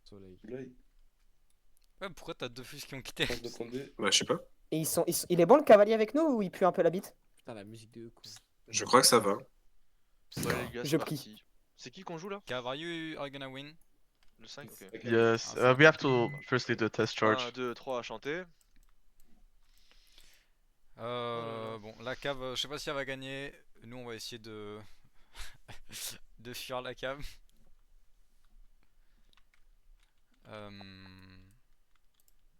Soleil. Soleil. Ouais, pourquoi t'as deux fusils qui ont quitté? Chance de prendre des. Bah, je sais pas. Et il est bon le cavalier avec nous ou il pue un peu la bite? Putain, la musique de con. Je crois que ça va. Ouais les gars, Je c'est prie. parti. C'est qui qu'on joue là? Cav, are gonna win? Le 5? Ok. Ok. Yes, Ah, we have Ça to marche. firstly do a test 1, charge. 2, 3 à chanter. Bon, la cave, je sais pas si elle va gagner. Nous, on va essayer de de fuir la cave. Euh...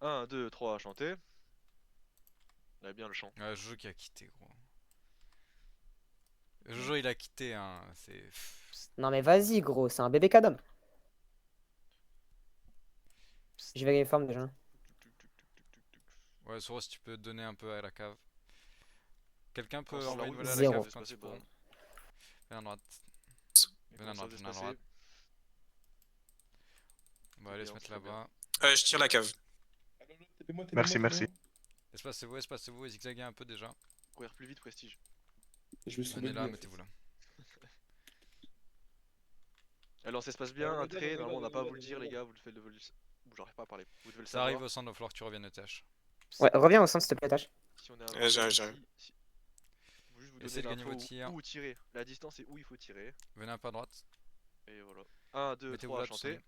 1, 2, 3 à chanter. Il a bien le chant. Ouais, Jojo qui a quitté, gros. Jojo, il a quitté, hein. C'est. Non mais vas-y gros, c'est un bébé cadom. Je vais gagner forme déjà. Ouais, Soros, tu peux donner un peu à la cave. Quelqu'un peut Pense envoyer la une route, volée à la zéro. cave quand C'est ils bon. pourront. Viens à droite. Viens à droite, viens à passer. droite. On va aller bien, se mettre très bien. là-bas. Je tire la cave. Merci, merci. Espacez-vous, zigzaguez un peu déjà. Courir plus vite, prestige. Je me suis Venez remis là, en fait. mettez-vous là. Alors ça se passe bien, un trait, normalement on n'a pas à vous le dire les gars, vous le faites j'arrive pas à parler. Vous devez le Ça savoir. arrive au centre, il va falloir que tu reviennes au TH. Ouais, reviens au centre s'il te plaît, Tash. Si on est à J'arrive. Faut juste vous Essayez de donner gagner l'info vos tirs. où tirer. La distance et où il faut tirer. Venez un peu à droite. Et voilà. 1, 2, Mettez-vous 3 à là, tous chanter. ensemble.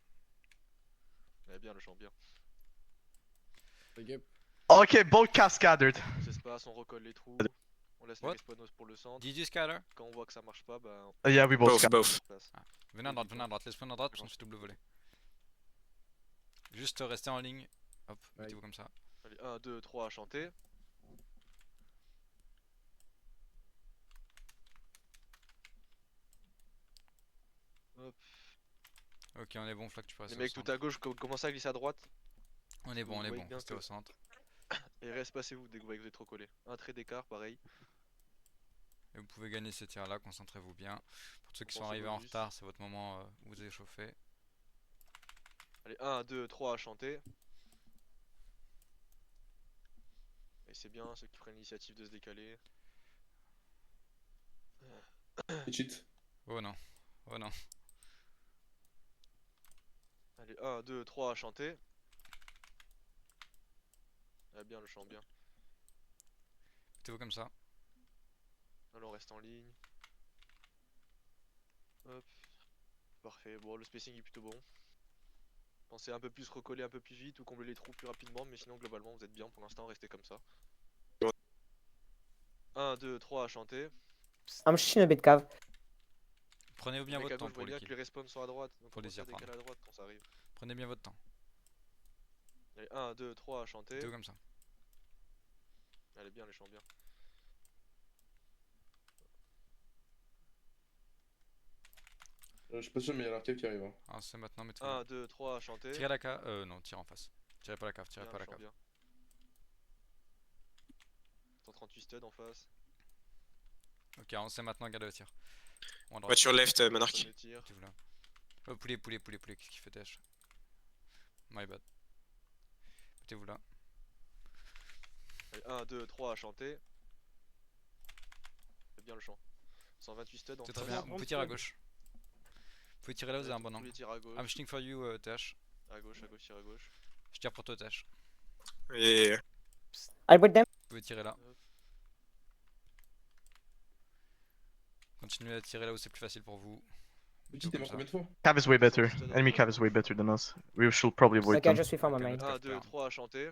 Eh bien, le chant bien. Big up. Okay, both cascaded. On s'espace, on recolle les trous. On laisse les What? respawnos pour le centre. Did you scatter? Quand on voit que ça marche pas, bah Yeah, we both Both, scat. both. on passe. Venez à droite, les spawns à droite, on se fait double voler. Juste restez en ligne. Hop, Ouais. mettez-vous comme ça. Allez, 1, 2, 3 à chanter. Hop. Ok, on est bon, Flac, tu peux Les rester au mecs tout centre. à gauche commencez à glisser à droite. On est bon, vous voyez bien restez que- au centre. Et respacez-vous dès que vous voyez que vous êtes trop collé. Un trait d'écart, pareil. Et vous pouvez gagner ces tirs là, concentrez-vous bien. Pour ceux qui sont Pensez arrivés en bonus. retard, c'est votre moment où vous échauffez. Allez, 1, 2, 3 à chanter. Et c'est bien ceux qui prennent l'initiative de se décaler. Et cheat. Oh non, oh non. Allez, 1, 2, 3 à chanter. Ah bien, le chant bien. Mettez-vous comme ça. Alors on reste en ligne. Hop. Parfait, bon le spacing est plutôt bon. Pensez un peu plus recoller un peu plus vite ou combler les trous plus rapidement, mais sinon globalement vous êtes bien pour l'instant, restez comme ça. 1, 2, 3 à chanter. I'm shooting a bit cave. Prenez bien Les votre mecs à temps gauche, pour vous voyez les bien que kills. les respawns sont à droite, donc Faut les commencez à y reprendre. décaler à droite quand ça arrive. Prenez bien votre temps. Allez, 1, 2, 3 à chanter. Mettez-vous comme ça. Allez bien, les chants bien. Je suis pas sûr, mais il y a l'arcade qui arrive. Hein. Alors c'est maintenant, mettez-vous 1, là. 2, 3 à chanter. Tirez la cave. Non, tirez en face. Tirez pas la cave, tirez Bien, pas le la chant cave. bien. 138 studs en face. Ok, on sait maintenant, gardez le tir. On à droite. Voiture left, Monarch. Prenez le tir. Mettez-vous là. Oh, poulet, qu'est-ce qu'il fait Dash? My bad. Mettez-vous là. Allez, 1, 2, 3 à chanter. C'est bien le chant. 128 studs en C'est face. très bien. Vous pouvez tirer à gauche. Vous pouvez tirer là, vous avez un bon Tous angle. les tirs à gauche. I'm shooting for you, TH. À gauche, tire à gauche. Je tire pour toi, TH. Et I wait them. Vous pouvez tirer là. Continuez à tirer là où c'est plus facile pour vous. Petit, t'es mort combien de fois? Cave is way better. Enemy cave is way better than us. We should probably avoid Ok, I them. just reform my Ok, main. notre 1, 2, 3 à chanter.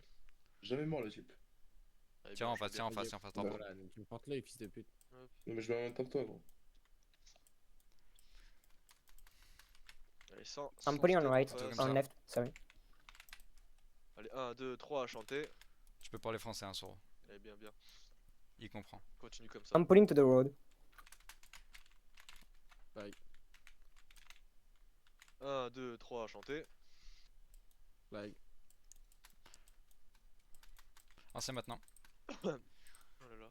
Jamais mort le type. Allez, Tiens bien, en le chant face, tiens en bien. face, tiens en face. Bah, Bravo. Voilà, donc tu me portes l'œil, fils de pute. Non, mais je vais en même temps que toi, gros. Allez, 100. I'm putting on studs right, en face. comme on ça. left, sorry. Allez, 1, 2, 3 à chanter. Je peux parler français, hein, Soro. Allez, bien, bien. Il comprend. Continue comme ça. I'm pulling to the road. Bye. 1, 2, 3 à chanter. Bye. Lancez maintenant. Oh là là.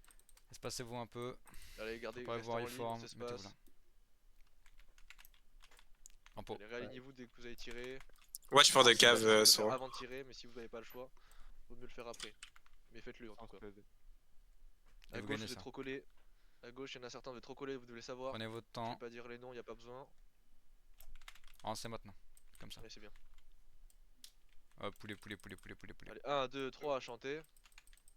Espacez-vous un peu. Allez, gardez, Préparez-vous restez en en ligne, reform. on s'espace. Mettez-vous là. En pot. Allez, réalignez-vous dès que vous avez tiré. watch for the Si vous cave, pouvez le faire Sora. avant de tirer, mais si vous n'avez pas le choix, vaut mieux le faire après. Mais faites-le en tout cas. Et À vous gauche, gagnez vous êtes ça. trop collé. À gauche, il y en a certains, vous êtes trop collés, vous devez le savoir. Prenez votre Je temps. vais pas dire les noms, il a pas besoin. Lancez maintenant. Comme ça. Allez, c'est bien. Poulet, poulet, poulet, poulet, poulet, poulet. Allez, 1, 2, 3 à chanter.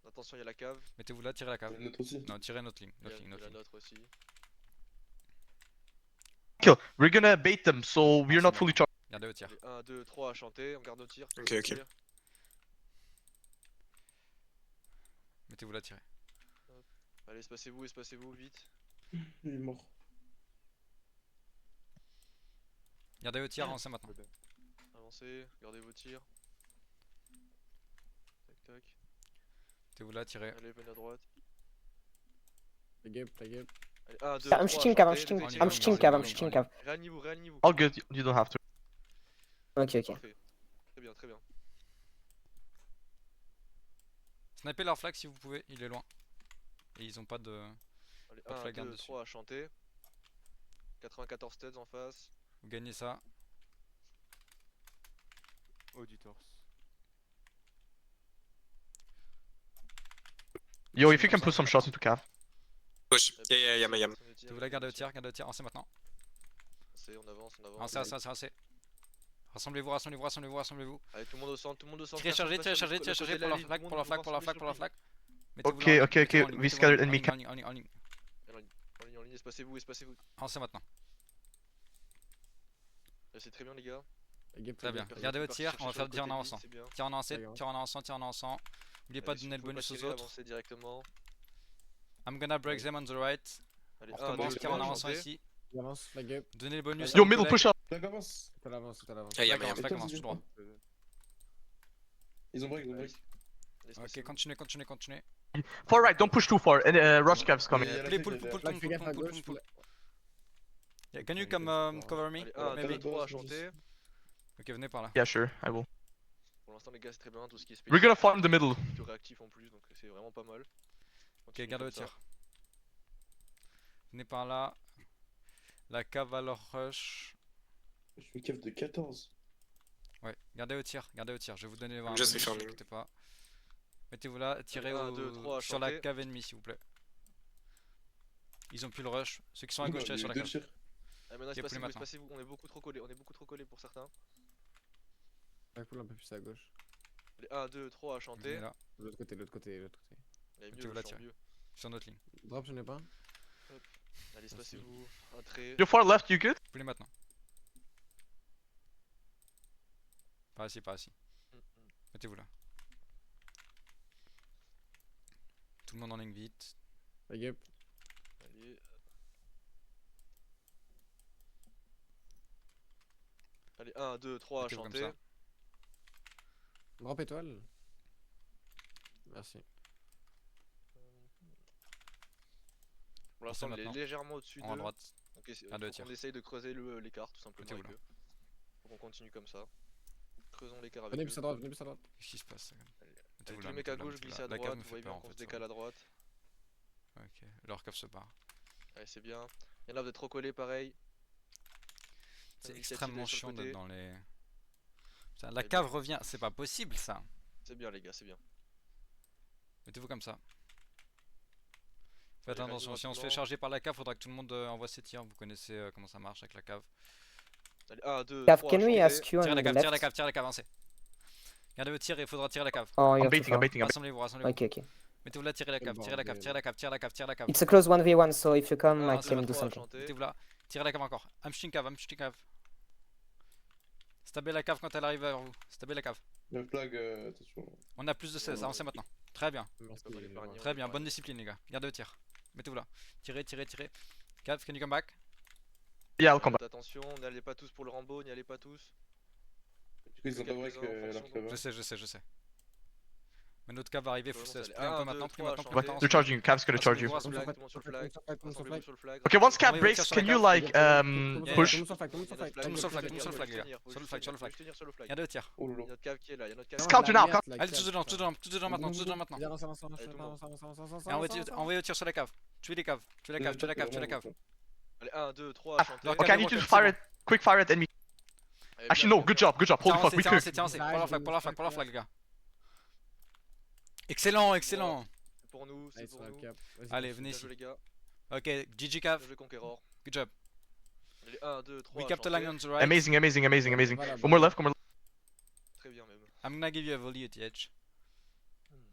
Attention, il y a la cave. Mettez-vous là, tirez la cave. Le nôtre aussi. Non, tirez notre ligne. Il y a, Notre ligne, il y a notre la ligne. nôtre aussi. Kill. We're gonna bait them, so we're not fully charged. Gardez au tir. Allez, 1, 2, 3 à chanter. On garde nos tirs. Ok, ok. Mettez-vous là, tirez. Allez, espacez-vous, vite. Il est mort. Gardez au tir, avancez maintenant. Avancez, gardez vos tirs. Tac, tac. Mettez-vous là, tirez. Allez, venez à droite. Play gap, play gap. Allez, 1, 2, I'm 3 shooting à cave, I'm chanter. shooting, Deuxième I'm tir. I'm shooting cave, I'm shooting cave. Réanimez-vous, réanimez-vous. All good, you don't have to. Ok, ok. Parfait. Très bien, très bien. Snipez leur flag si vous pouvez, il est loin. Et ils ont pas de. Allez, Pas de 1, flag 2, dessus. 3 à chanter. 94 studs en face. Vous gagnez ça. Haut du torse. Yo, if you can put some shots into Cav. Push. Yeah, Yama. Mettez-vous là, gardez au tir, avancez maintenant. On avance, on avance. Avancez. Rassemblez-vous, rassemblez-vous. Allez, tout le monde au centre, tout le monde au centre. Tirez chargé, Personne tirez passe chargé, sur tirez le chargé côté pour de la la flag, ligne, pour la flag, tout pour la le flag, monde pour la rassembler flag. Mettez-vous là, Ok, ok, mettez-vous ok, en ligne, we mettez-vous scattered en enemy ligne, cap. en ligne. En ligne, espacez-vous. Avancez maintenant. Là, c'est très bien, les gars. Play gap, Très play bien. gap, play Gardez gap. votre tir, on va faire le tir en avançant. C'est bien. Tir en avancé, D'accord. tir en avançant. N'oubliez pas de Allez, si donner vous le pouvez pas bonus aux tirer, autres. avancez directement. I'm gonna break them on the right. Allez, On 1, 2, recommence, tir en 3 à avançant chanter. ici. Il avance, flag gap. Donnez le bonus. Yo, à vos middle, collègues. push up. Flag avance. Tout à l'avance, tout à l'avance. Ah, Yama. Flag commence tout droit. Ils ont break, ils ont break. Allez, Ok, espacez-vous. continuez. Far right, don't push too far. And rush Cav's coming. Il y a la Pull, tech, pull, il y a pull, la- Flag, fais gaffe à gauche. pull. Yeah, can you come cover me? Allez, 1, 2, Maybe. 3 à chanter. Ok, venez par là. Yeah, sure, I will. Pour l'instant, les gars, c'est très bien. Tout ce qui est We're spécial. gonna farm the middle. Plutôt réactif en plus, donc c'est vraiment pas mal. Ok, Continuez gardez comme au ça. tir. Venez par là. La cave à leur rush. Je fais cave de 14. Ouais, gardez au tir. Je vais vous donner les 20 Je sais bonus, faire ne mieux. inquiétez pas. Mettez-vous là, tirez Allez, 1, 2, 3, sur la chanter. cave ennemie s'il vous plaît. Ils ont plus le rush. Ceux qui sont à Ouh, gauche, il y tirez a sur eu la deux cave. tirs. Allez, maintenant, Ok, poulet maintenant. espacez-vous. On est beaucoup trop collés pour certains. Flag pull un peu plus à gauche. Allez, 1, 2, 3 à Venez chanter. De là, l'autre côté, de l'autre côté, de l'autre côté. Allez, Mettez-vous mieux, là, je sens tirez. mieux. sur notre ligne. Drop, je n'ai pas. Allez, espacez-vous. Un trait. You're far left, you good? Poulet maintenant. Par ici. Mettez-vous là. Tout le monde en ligne vite. Flag gap. Allez. Allez, 1, 2, 3 à Mettez-vous comme chanter. ça. Drop étoile. Merci. Pour l'instant, on est maintenant. légèrement au-dessus En haut à d'eux. droite. Donc, À deux faut tirs. qu'on essaye de creuser l'écart tout simplement Mettez-vous avec eux. Faut qu'on continue comme ça. Creusons l'écart avec Venez eux. plus à droite, venez plus à droite. Qu'est-ce qui se passe? Allez, Mettez-vous tous là, les mecs à mettez-vous là, gauche, mettez-vous glissez là. à La droite. cave me Vous fait voyez peur bien en qu'on se fait. décale à droite. Ok, leur cave se barre. Allez, c'est bien. Il y en a, vous êtes trop collés pareil. C'est L'initiative extrêmement est sur le chiant côté. d'être dans les. Putain, la Eh cave revient, c'est pas possible ça. C'est bien, les gars, c'est bien. Mettez-vous comme ça. Faites Allez, attention, si on se fait rapidement. charger par la cave, faudra que tout le monde envoie ses tirs. Vous connaissez comment ça marche avec la cave. Allez, 1, 2, Cav, 3 can we chanter. ask you on Tirez la the cave, left? tirez la cave, avancez. Gardez votre tir et il faudra tirer la cave. Oh, I'm you're too baiting, I'm far. baiting, I'm baiting. Rassemblez-vous. Ok, ok. Mettez-vous là, tirez la cave, tirez la cave, tirez la cave, tirez la cave, tirez la cave. It's a close 1v1, so if you come, I Ah, c'est can bon, do 3 à something. chanter. Mettez-vous là, tirez la cave encore. I'm shooting cave. Stabez la cave quand elle arrive vers vous. Stabez la cave. Le flag, attention. On a plus de 16, avancez maintenant. Très bien, Merci. pas mal épargné. très bien, bonne discipline les gars. Gardez le tir. Mettez-vous là. Tirez. Cave, can you come back? Yeah, I'll come back. Attention, n'allez pas tous pour le Rambo, n'y allez pas tous. Du coup, ils ont pas break Quelques-uns, leur fonction, cover. Je sais. Mais notre cave va arriver, faut Vraiment, se ça play un allait. peu Un, maintenant, deux, plus trois, maintenant, chanter. plus maintenant. They're charging you. Cav's gonna charge you. Tout le monde sur le flag, Tout le monde sur le flag, tout le monde sur le flag. rassemblez-vous sur le flag. Okay, once Cav Envoyez breaks, sur can la you cave. like Yeah, push? Tout le monde sur le flag, tout le monde sur le flag. Tout le monde sur le flag, tout le monde sur le flag, les gars. Faut Sur le juste flag, sur le tenir, flag. faut juste tenir sur le flag. Gardez le tir. Oh Il y a lolo. notre cave qui est là, il y a notre cave. Scout you now, come. Allez, tous dedans maintenant, tous dedans maintenant. Avance. Allez, tout le monde. Et envoyez au tir sur la cave. Tuez les caves, tuez la cave. Allez, 1, 2, 3, Ah, chanter. leur Okay, I need you to fire it. Quick fire it enemy. Allez, Actually, bien, no, bien, good job. Holy fuck, we could. Tiens, pour la flag, les gars. Excellent. C'est pour nous, c'est pour nous. Allez, venez Bien ici. joué, les gars. Ok, GG Bien cave, joué, Conqueror. good job. Allez, 1, 2, 3, We kept the chanter. line on the right. Amazing. Voilà, One more left. Très bien, même. I'm gonna give you a volley at the edge.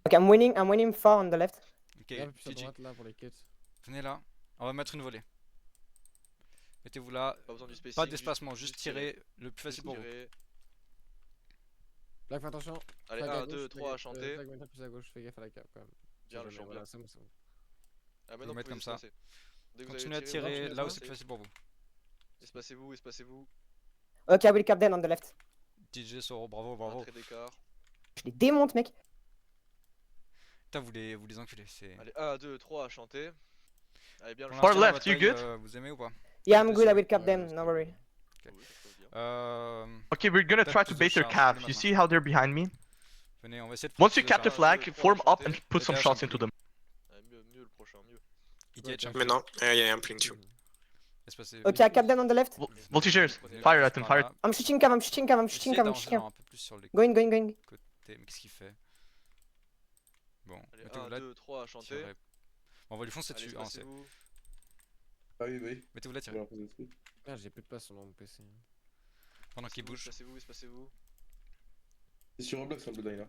Okay, I'm winning 4 on the left. Ok, Viens un peu plus à GG. droite là pour les cuts. Venez là. On va mettre une volée. Mettez-vous là. Pas besoin du spacing. Pas d'espacement, juste tirer le plus facile pour vous. tirer. Black, fais attention. Allez, Flag à 1, 2, gauche, 3 à flag chanter. flag maintenant plus à gauche, fais gaffe à la cape quand même. Bien le Jamais, champ, voilà, bien. c'est bon, c'est bon. Ah, Vous maintenant, mettez vous comme pouvez ça. espacer. Dès que vous Continuez à avez tirer vous là où espacez. c'est plus facile pour vous. Espacez-vous, espacez-vous. Okay, I will cap them on the left. DJ Soro, bravo, Un bravo. trait d'écart. Je les démonte, mec. Putain, vous les enculez. C'est. Allez, 1, 2, 3 à chanter. Allez, bien le Pour champ. Far l'instant, la left, you bataille, good? Vous aimez ou pas? Yeah, I'm good, I Dessus. will cap Ouais, them, je no sais. worry. Oui, ça se passe bien. Okay, we're gonna Peut-être try to plus de bait their charge, calf. plus You maintenant. see how they're behind me? Venez, on va essayer de Once you forcer cap the ça. flag, 2, 3 form up and chanter. put some Mettez shots un into them. Allez, mieux le prochain, mieux. EDH, Ouais, Maintenant, yeah, I'm playing too. espacez. Okay, I cap them on the left. Voltigeurs, Prenez fire la- at them, fire at I'm shooting cam, I'm shooting cam, I'm Essayez shooting cam, I'm d'arranger shooting cam. un peu plus sur les Going. côtés. Mais qu'est-ce qu'il fait? Bon, Allez, mettez-vous 1, là. 2, 3 à chanter. tirez. Bon, on va lui foncer Allez, dessus. Ah, c'est- espacez-vous. Ah oui, oui. Mettez-vous là, tirez. Voilà, posez dessus. Ah, j'ai plus de place sur mon PC. Pendant qu'il bouge. Espacez-vous, espacez-vous. C'est sur un bloc sur le Bloodline là.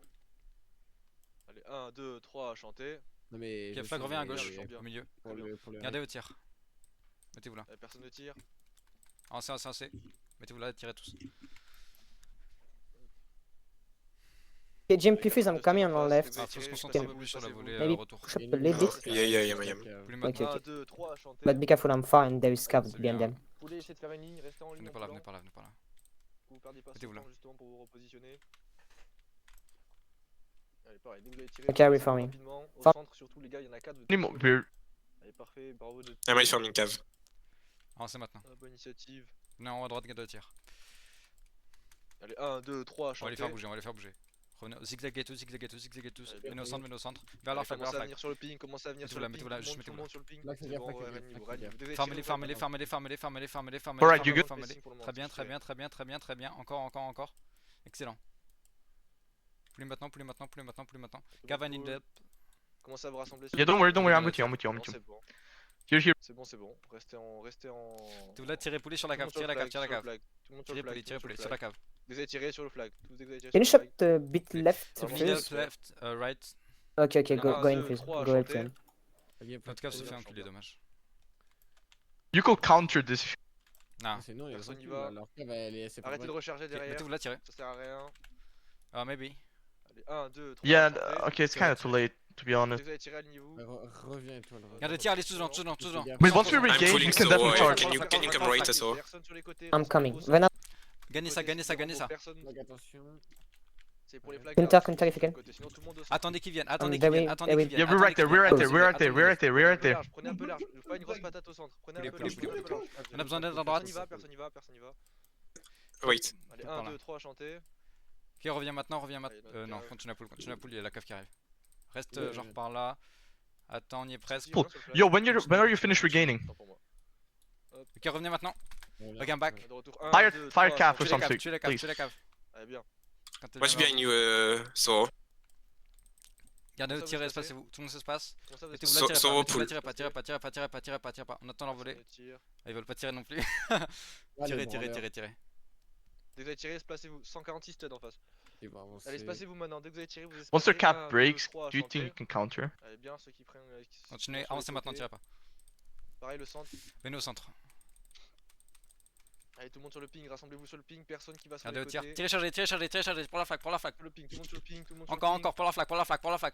Allez, 1, 2, 3 à chanter. Non mais. Ok, je flag sais, revient à mais- gauche, bien, bien. au milieu. Pour le Gardez vos tirs. Mettez-vous là. Allez, personne ne tire. Avancez. Mettez-vous là, tirez tous. Okay, Jim Pifus, I'm coming on the left. Ah, faut se concentrer un Espacez-vous, peu plus sur la espacez-vous. volée Maybe retour. push up Il y a a une little menace, bit. Yeah, yeah, c'est yeah, la yeah. cave. Vous les Ok, mettez. 1, ok. 2, 3 à chanter. But be careful, I'm far and there is scav C'est behind bien. them. Vous voulez essayer de faire une ligne, restez en ligne. Venez en par là, coulant. venez par là, venez par là. Vous perdez pas ce Mettez-vous là. temps justement pour vous repositionner. Allez, pareil, dès que vous avez tiré, Ok, avancez reforming. rapidement. Au For- centre, surtout, les gars, il y en a 4. We're Allez, parfait, bravo de. I'm reforming cave. Avancez maintenant. Bonne initiative. Venez en haut à droite, garde de tir. Allez, 1, 2, 3 à On va chanter. les faire bouger, on va les faire bouger. Revenez, zigzaguez tous. Allez, bien Venez au joué. centre, venez au centre. Vers leur flag, vers leur Commencez à flag. venir sur le ping, commencez à venir sur Mettez-vous là, le ping. mettez-vous là, Tout le juste monde, tout le monde sur le ping. Black, fais C'est gaffe, bon, Black, fais ouais, gaffe, Rennes, Black, Rennes, fais vous devez Farmez-les, tirer, farmez-les, vous farmez-les, farmez-les, farmez-les, farmez-les, farmez-les. Alright, you farmez-les, good? farmez-les. Spacing pour le moment, Très bien, très spacing. bien. Encore. Excellent. Plus maintenant. Gavan in Cool. depth. Commencez à vous rassembler. yeah, don't worry, I'm with you, I'm with you. Non, c'est bon. You're here. C'est bon. Restez en. Vous là, tirez poulet sur la cave, tirez la cave, tirez la cave. Tout le monde sur le flag. Tirez poulet sur la cave. Vous avez tiré sur le flag. Vous avez tiré Can you sur le shot flag. a bit left Vraiment, Middle, first? left, right. Okay, go Un, in deux, please. trois, Go help chanter. them. Notre cave se fait enculer, dommage. You could counter this. Non. Sinon, Personne n'y y va. Leur cave, elle est. c'est pas Arrêtez de mal. recharger Ok, derrière. mettez-vous là, tirez. Ça sert à rien. Maybe. Allez, 1, 2, 3. Yeah, chanter. okay, it's kind of too late, to be Dès honest. que vous avez tiré, alignez-vous. Ouais, Reviens, toi. Regardez, tire, allez tous devant. Wait, once we regain, pulling we can so definitely wide. charge. Can you come right as well? Personne sur les côtés. I'm restez coming. au centre. Vena, Gagnez ça. Personne. Black, attention. C'est pour les flags. Counter if you can. Sinon tout le monde au centre. Attendez qu'ils viennent, very- Yeah, we're right there, we're right there. Prenez un peu large. Pas une grosse patate au centre. Prenez un peu Poulet, large. poulet, prenez un peu large. On a besoin d'aide à droite. Personne y va. Wait. Allez, Par 1, là. 2, 3 chanter. Ok, reviens maintenant. Allez, Non, notre continue à pull, il y a la cave qui arrive. Reste Ouais, genre ouais. par là. Attends, on y est presque. Cool. Yo, when are you finished regaining? Ok, revenez maintenant. Voilà. Regain back. De retour. 1, Fire- 2, fire 3, cap or Tuez la cave, something, tuez la cave, please. tuez la cave. Allez, bien. Quand elle Watch viendra. behind you, Soro. Gardez Comment le ça, tir, vous espacez-vous. Tout le monde s'espace. Comment ça, vous Mettez-vous êtes- là, tirez So pas, pull. tirez pas. On attend l'envolée. Personne ne tire. Ah, ils veulent pas tirer non plus. Allez, Tirez. Dès que vous avez tiré, placez-vous. 146 studs en face. Ils vont avancer. Allez, spacez-vous maintenant. Dès que vous avez tiré, vous espacez. Once their 1, cap 2, breaks, 3 do you think chanter. you can counter? Allez, bien, ceux qui prennent. qui sont Continuez, sur les avancez maintenant, côtés. tirez pas. Pareil, le centre. Venez au centre. Allez, tout le monde sur le ping. Rassemblez-vous sur le ping. Personne qui va sur Gardez les le tir. côtés. Tirez chargé. Pour la flag. Sur le ping. Tout le monde sur le ping. Tout le monde sur le Encore, ping. pour la flag.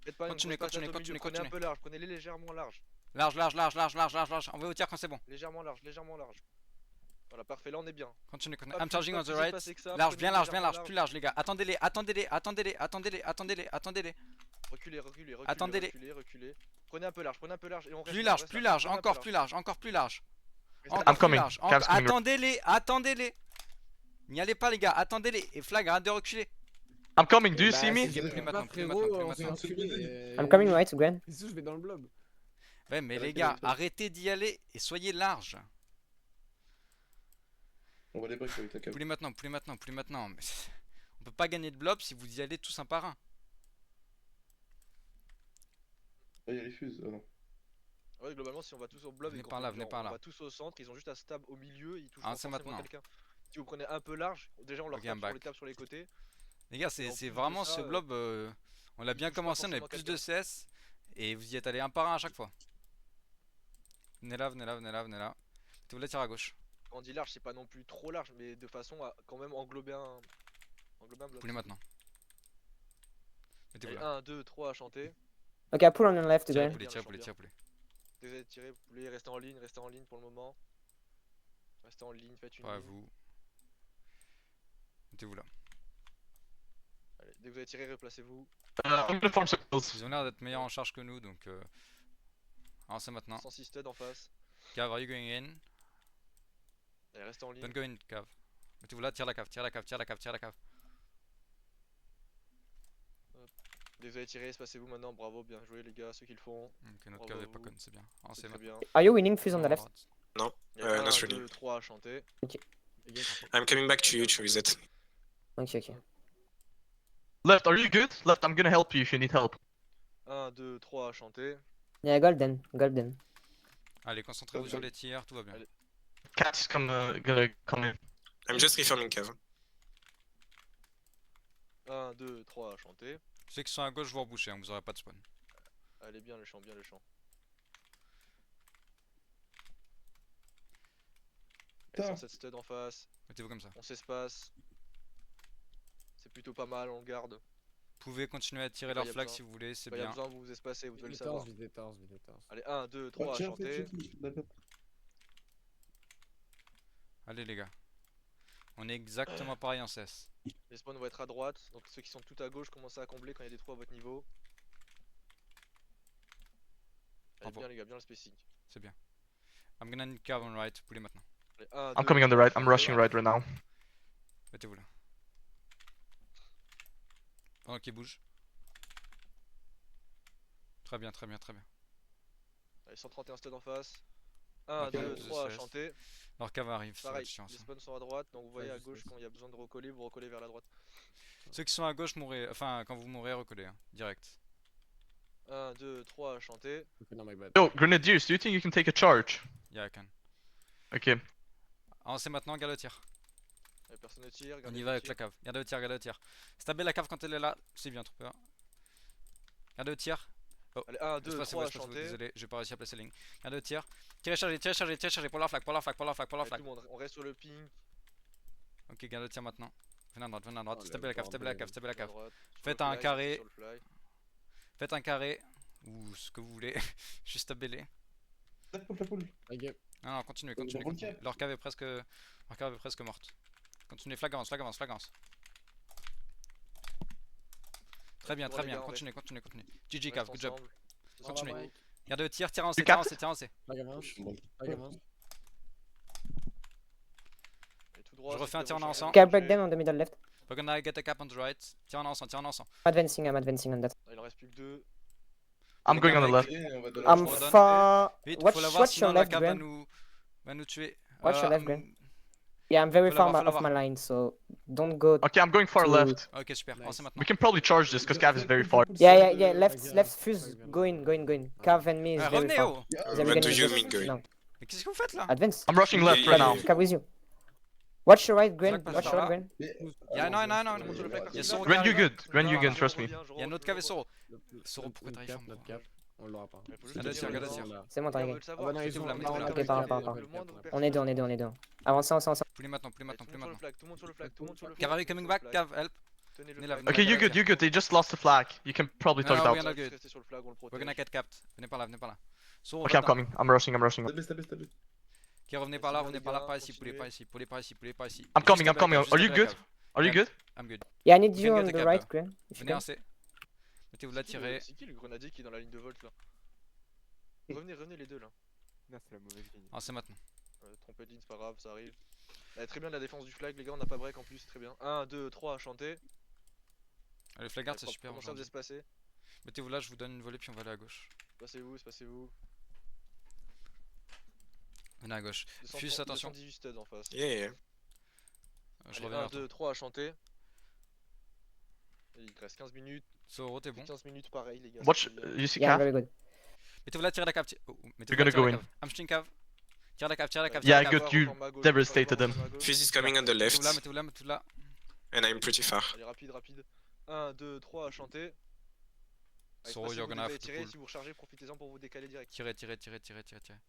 Faites pas une Continuez, grosse patate au continuez, milieu, continuez, Prenez un peu large. Prenez-les légèrement large. Large. Envoyez au tir quand c'est bon. Légèrement large. Voilà, parfait. Là, on est bien. Continue. Pas I'm plus- charging pas on the plus right. espacé que ça, Large, prenez bien large, légèrement plus large les gars. Attendez-les. Reculez. Reculez. Prenez un peu large et on reste. Plus là, on large, reste plus là. large, Prenez un peu encore plus large. Restez Encore I'm plus coming. large. Cav's coming. Attendez-les. N'y allez pas les gars, attendez-les. Et flag, arrête de reculer. I'm coming, do you Bah, see me? si j'aime Plus pas, maintenant, plus frérot, maintenant, on plus s'est maintenant. enculé, I'm coming right, Gwen. Et si je vais dans le blob. Ouais, mais les Arrêtez gars, de faire. arrêtez d'y aller et soyez large. On va les break avec la cave. Plus maintenant. Mais on peut pas gagner de blob si vous y allez tous un par un. Ah, il refuse. Ah non. Ouais, globalement, si on va tous au blob et Venez qu'on par là, fait venez genre, par là. on va tous au centre, ils ont juste à stab au milieu, ils touchent Ah, c'est forcément maintenant. quelqu'un. Si vous prenez un peu large, déjà on leur Ok, tape I'm sur back. les tables sur les côtés. Les gars, Et en c'est plus de vraiment ça, ce blob. On l'a il bien touche pas commencé, on avait forcément plus de CS. Et vous y êtes allé un par un à chaque fois. Venez là, venez là, venez là, venez là. Tu voulais tirer à gauche. Quand on dit large, c'est pas non plus trop large, mais de façon à quand même englober un blob. Poulet maintenant. Mettez-vous Allez, là. 1, 2, 3 à chanter. Okay, I pull on your left Tirez again. poulet, Bien, tirez le poulet, champ tirez poulet. Dès que vous avez tiré, vous pouvez rester en ligne pour le moment. Restez en ligne, faites une Pas à ligne. vous. Mettez-vous là. Allez, dès que vous avez tiré, replacez-vous. I'm gonna farm some kills. Ils ont l'air d'être meilleurs en charge que nous donc. Avancez maintenant. 106 stud en face. Cav, are you going in? Allez, restez en ligne. Don't go in, Cav. Mettez-vous là, tire la cave, tire la cave, tire la cave, tire la cave. Dès que vous avez tiré, espacez-vous maintenant. Bravo, bien joué les gars, ceux qui le font. Ok, notre Bravo cave à est pas vous. conne, c'est bien. C'est Avancez très maintenant. bien. Are you winning fuse on the left? Il y a not 1, really. 2, 3 à chanter. I'm coming back to you to reset. Okay, okay. Left, are you good? Left, I'm gonna help you if you need help. 1, 2, 3 à chanter. Yeah, golden, golden. Allez, concentrez-vous sur les tirs, tout va bien. Allez. Cat's gonna come in. I'm just reforming Cav. 1, 2, 3 à chanter. Ceux qui sont à gauche, vous rebouchez, hein, vous aurez pas de spawn. Allez, bien le champ, bien le champ. Allez, Putain. 107 stud en face. Mettez-vous comme ça. On s'espace. C'est plutôt pas mal, on le garde. Vous pouvez continuer à tirer Quand leur y a flag besoin. si vous voulez, c'est Quand il y a bien. besoin, vous vous espacez, vous devez le Vite savoir. 14, vite 14, vite 14. Allez, 1, 2, 3 à Tiens, chanter. Allez les gars. On est exactement pareil en CS. Les spawns vont être à droite, donc ceux qui sont tout à gauche, commencez à combler quand il y a des trous à votre niveau. Allez, Bravo. bien les gars, bien le spacing. C'est bien. I'm gonna need cave on right, poulet maintenant. Allez, 1, I'm coming on the right. I'm rushing right now. Mettez-vous là. Pendant qu'il bouge. Très bien, très bien, très bien. Allez, 131 stud en face. 1, Ok, 2, deux 3 à CS. chanter. Leur cave arrive, ça va Pareil, être chiant les ça. spawns sont à droite, donc vous voyez Ouais, à je gauche sais. quand il y a besoin de recoller, vous recollez vers la droite. Ceux qui sont à gauche mourrez, enfin quand vous mourrez, recollez, hein, direct. 1, 2, 3 à chanter. Okay, no, my bad. Yo, Grenadiers, do you think you can take a charge? Yeah, I can. Okay. Avancez maintenant, garde le tir. Allez, personne ne tire. On gardez y le va avec tir. la cave. Garde le tir, garde le tir. Stabez la cave quand elle est là, c'est bien trop peur. Garde le tir. Oh, Allez, 1, 2, Espacez-vous, 3 à espacez-vous, chanter. désolé, j'ai pas réussi à placer la ligne. Garde le tir. Tirez chargé, tirez chargé, tirez chargé pour leur flag, pour leur flag, pour leur flag, pour leur Allez, flag. tout le monde, on reste sur le ping. Ok, garde le tir maintenant. Venez à droite, venez à droite. Oh, Stabez la cave, stabez la bordel. cave, stabez la À cave. droite, sur Faites le un fly, carré. sur le fly. Faites un carré. Ou ce que vous voulez. Juste stabez-les. La poule. Ok. Non, non, continuez, continuez, Double continuez. cap. Leur cave est presque morte. Continuez, flag avance, flag avance, flag avance. Très bien, Bon, très les bien, gars, on continuez, continuez, continuez. reste GG cave, good job. ensemble. Continuez. Garde le tir, tir en C, You tir en cap? C, tir en C. Flag avance. Flag avance. Et tout droit, Je ceux refais un qui tir en vont avançant. chercher. Okay, I break them on the middle left. We're gonna get a cap on the right. Tire en avançant, tire en avançant. I'm advancing on that. Il en reste plus que 2. I'm going on the left. Et on va donner Ah, I'm je redonne. far. Vite, Watch, faut l'avoir, watch sinon your la left, cave Graham. va nous tuer. Watch your left, mm, Graham. Yeah, I'm very Faut far l'avoir, off faut my line, so don't go. Okay, I'm going far To- left. Ok, super, Nice. avancez maintenant. We can probably charge this because Cav is very far. Yeah, left fuse. Go in. Cav and me is Ah, very revenez far. oh. They're What gonna do you just- mean going? No, Mais qu'est-ce que vous faites là? advance. I'm rushing left right now. Cav with you. Watch your right, Gwen. Flag passe Watch par your là. right, Gwen. Yeah, no, no, no, Tout le monde sur le flag, personne Yes, ne Soro va. Gren, you carré. good. Gren, you good, trust me. Il y a un autre cave et Soro. Soro, pourquoi Notre t'arrives cap, en notre cap. On l'aura pas. Il faut juste Garde le tenir tir, le garde le temps. tir. C'est bon, t'as Les gars, on gagné. veut le savoir, Ah bah non, ceux ils qui ont- veulent la non, mettre on sur a le pas carré, par rapport. le moindre On est deux, on est deux, on est deux. Avancez, avancez. Poulet maintenant, poulet maintenant, Tout poulet le monde maintenant. sur le flag, tout le monde sur le flag, tout le monde sur le flag. Cave are you coming back? Cave, help. Tenez le Venez là, flag. venez Okay, là, you good, you good. They just lost the flag. You can probably talk No, it we out. are not good. Restez sur le flag, on le We're protège. gonna get capped. Venez par là, venez par là. Soro, Okay, I'm va-t'en. coming. I'm rushing, I'm rushing. Stabé. Ok, revenez par là, Merci, revenez les par là, gars, par ici, poulet continuez. par ici, poulet par ici, poulet par ici. I'm Juste coming, I'm avec la coming. cave, juste Are you avec la good? cave. Are you good? I'm good. Yeah, I need You you can on get the a cap, right, là. Gwen. if you Venez can. en C. Mettez-vous là, tirez. C'est qui le grenadier qui est dans la ligne de volt là? Revenez les deux là. En C maintenant. Trompé de ligne, c'est pas grave, ça arrive. Très bien la défense du flag, les gars, on n'a pas break en plus, c'est très bien. 1, 2, 3 à chanter. Allez, flagard, c'est super. Commencez à vous aujourd'hui. espacer. Mettez-vous là, je vous donne une volée, puis on va aller à gauche. Espacez-vous. Venez à gauche. 200, Fuse, attention. 218 studs en face. Yeah. Je Allez, reviens 1, vers toi. 2, 3 à chanter. Et il reste 15 minutes. Soro, t'es bon. 15 minutes pareil, les gars. Watch, c'est bien. you see Yeah, Cav? very good. Mettez-vous là, tirez la cave. Oh, mettez-vous You're là, gonna tirez go la in. cave. I'm string cave. Tire la cave, tire la cave. Yeah, tire la cave. good, you Reforme à gauche, devastated reforme them. à gauche. Fuse is coming on the Mettez-vous là, left. mettez-vous là, mettez-vous là. and I'm pretty far. Allez, rapide, rapide. 1, 2, 3, chanter. Allez, Soro, passez-vous, you're gonna dès que vous have to allez tirer, pull. si vous rechargez, profitez-en pour vous décaler direct. Tirez, tirez, tirez, tirez, tirez, tirez.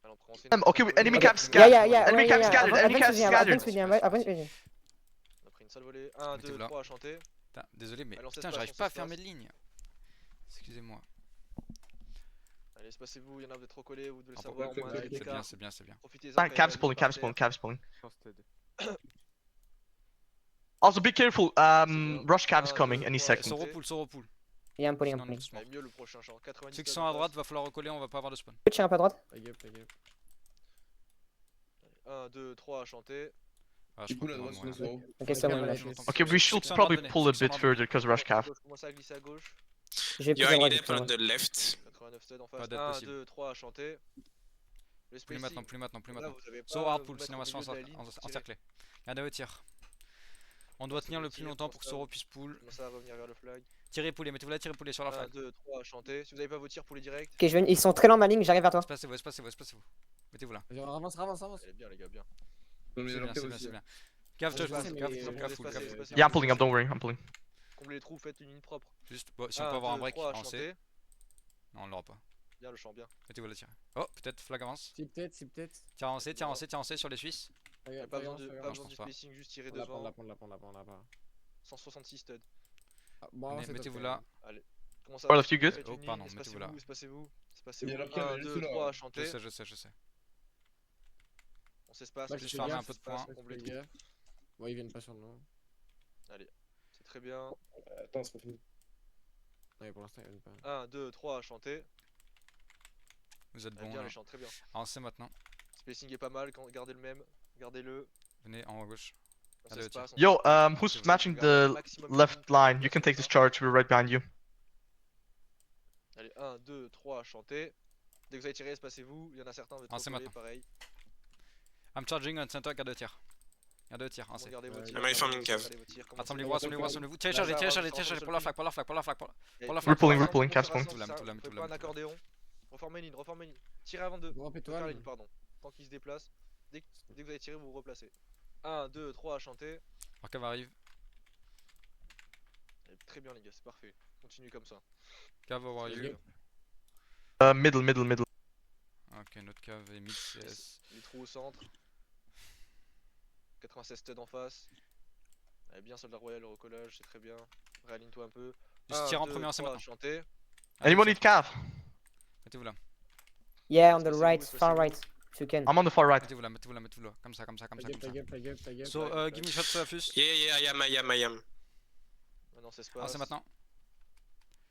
Alors, on commence une- Okay, enemy Okay. camp Yeah, scattered. yeah, yeah. Enemy ouais, camp yeah, scattered, yeah. enemy camp Advance with him, scattered. advance with him, advance with him. On a pris une seule volée. 1, 2, Mettez-vous là. 3, chanter. Putain, désolé, mais Allez, on putain, s'espace, j'arrive on pas à s'espace. fermer de ligne. Excusez-moi. Allez, espacez-vous, il y en a, vous êtes trop collés, vous devez le Ah, savoir, au moins un ok, mètre ok. C'est bien, d'écart. c'est bien, c'est bien. Profitez-en. Ah, quand Cavs il y a pulling, une par Cavs pulling, terre. Cavs pulling. Trusted. Also, be careful. bien. Rush Cavs 1, coming 2, any 3, second. Soro chanter. pull, Soro pull. Yeah, I'm pulling, I'm Sinon, pulling. nous tous morts. Allez, mieux le prochain champ. 90 Ceux qui stade sont en à droite, face. va falloir recoller, on va pas avoir de spawn. Peux tirer un peu à droite. T'inquiète, t'inquiète. 1, 2, 3, chanter. Ah, je Du coup, crois la qu'on droite, va c'est mourir. Soro. Ok, c'est bon. Ouais, là. ouais, ouais. Okay, we should Six on probably Ardennais, pull a six on bit further because Rush Cav. Commencez à glisser à gauche. Je vais You're pousser à droite. in justement. on the left. 89 stade en Pas face. d'aide 1, possible. 2, 3, chanter. Le Plus spacing. maintenant, plus maintenant, plus Là, maintenant. vous avez pas So à hard vous pull, mettre sinon on au va se milieu faire de la ligne pour tirer. encercler. Regardez au tir. On doit Pensez tenir au le plus tir, longtemps pour que pensez à- Soro puisse pull. Commencez à revenir vers le flag. Tirez, poulet, mettez-vous là, tirez, poulet sur la 1, flag. 2, 3, chanter. Si vous avez pas vos tirs, poulet direct. Ok, ils sont très lents ma ligne, j'arrive vers toi. Espacez-vous, espacez-vous, espacez-vous. Mettez-vous là. Vas-y, avance, avance, avance. Elle est bien, les gars, bien. Non, mais C'est il y a bien, la c'est cave bien, aussi. c'est bien. Cave, On touch, se passe, full, mais cave, ils full, ont cave, des full, espaces, cave, des full. espaces. Yeah, I'm pulling up, don't worry, I'm pulling. Comblez les trous, faites une ligne propre. Juste, bon, si on 1, peut avoir un 2, break, 3, avancez. chanter. Non, on l'aura pas. Bien le champ, bien. Mettez-vous là, tirez. Oh, peut-être, flag avance. Si, peut-être, si, peut-être. Tire avancé, tire avancé, tire avancé sur les Suisses. Regarde, Pas besoin regarde, de regarde. pas Non, besoin je du pense pas. spacing, juste tirer On la prend, on devant. la prend, on la prend, on la prend, on la prend. 166 stud. Ah, bon, Venez, avancez, mettez-vous top, là. Comment Or left, you good? Oh, pardon, mettez-vous là. Espacez-vous. Il y a Espacez-vous. la pierre, 1, elle est 2, juste là. 3, Je chanter. sais, je sais, je sais. On s'espace, Là, on je Juste fais farmer s'espace, un peu de gaffe, points. on comble les fais trous. gaffe. Bon, ils viennent pas sur nous. C'est très bien. Attends, c'est pas fini. Ouais, pour l'instant, ils viennent pas. 1, 2, 3, chanter. Vous êtes Bien bons les là. chants, très bien. Avancez maintenant. Spacing est pas mal, gardez le même. Gardez-le. Venez en haut à gauche. On Allez, s'espace. on Yo, s'espace. who's Vous matching Gardez un the maximum de left lignes. line? You can take this charge, we're right behind you. Allez, 1, 2, 3, chanter. Dès que vous allez tirer, espacez-vous. Il y en a certains, vous êtes Ah, c'est trop collés, maintenant. pareil. I'm charging on center, garde de tir. Garde de tir, Comment avancez. gardez vos Ouais, tirs. am I forming gardez cave? vos tirs, commencez Rassemblez-vous, à- rassemblez-vous, rassemblez-vous. Tirez, Là, chargez, ça tirez, avance, chargez, ça tirez, avance chargez. sur Pour le la flag, pour la flag, pour la flag, pour Et la faites flag. We're pulling, pas we're pulling, ensemble, Cavs faites pas pulling. ensemble, Tout là, tout là, faites tout pas là, un tout là. accordéon. Reformez une ligne, reformez une ligne. Tirez avant de Gros faire étoile. la ligne, pardon. Tant qu'il se déplace. Dès que vous allez tirer, vous vous replacez. 1, 2, 3, chanter. Alors cave arrive. Très bien les gars, c'est parfait. Continuez comme ça. Cave over Très you. bien. Middle, middle, middle. Ok, notre cave est mid CS. Les trous au centre. 96 stud en face. Allez, bien soldat royal, le recollage, c'est très bien. Réaligne-toi un peu. Juste tire en premier, c'est maintenant. Chanter. Allez, Anyone tire. need Cav? Mettez-vous là. Yeah, on the Espacez-vous, right, far espacez-vous. right, if you can. I'm on the far right. Mettez-vous là, mettez-vous là, mettez-vous là. Comme ça, comme ça, comme ça, Ta comme gueule, ça. ta gueule, ta gueule. So, give me shot sur la fuse. Yeah, I am. Maintenant c'est Ah, c'est maintenant.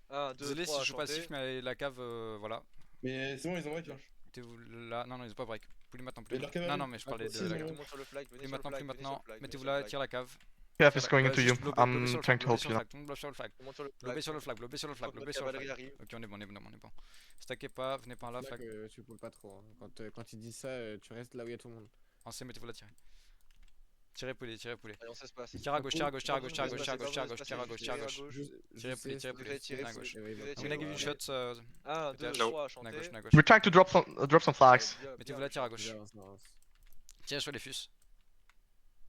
1, 2, Désolé si 3, je joue passif, mais la cave, voilà. Mais c'est bon, ils ont break là. Mettez-vous là. Non, non, ils ont pas break. Plus maintenant, plus Mais leur maintenant. cave Non, arrive. non, mais je parlais si, de la ils ont- cave. Tout le monde sur le flag, venez Plus sur le maintenant, flag, plus venez sur maintenant. le flag, Mettez-vous venez sur là, le tire la cave. Cav is going into you. Juste blobber, blobber I'm sur le trying flag, to blobber help sur you le now. flag, tout le monde blob sur le flag. Tout le monde sur le flag. Blobber sur le flag, blobber sur le flag, Votre blobber sur le cavalerie flag. arrive. Ok, on est bon, on est bon, on est bon. Stackez pas, venez par là, Là flag. que tu pulls pas trop. Hein. Quand ils disent ça, tu restes là où il y a tout le monde. Avancez, mettez-vous là, tirez. Tirez poulet, tirez poulet. Allez, on s'espace. Tire à gauche, tire à gauche, tire à gauche, tire à gauche, tire à gauche, tire à gauche, tire à gauche, tire à gauche. Tirez poulet, tirez poulet. Tirez, À gauche. tirez, Ouais, tirez, Can I give you tirez. shots 1, 2, peut-être. 3, à chanter. gauche, à gauche. We're trying to drop some flags. Mettez-vous là, tire à gauche. Avance, avance. Tirez sur les fus.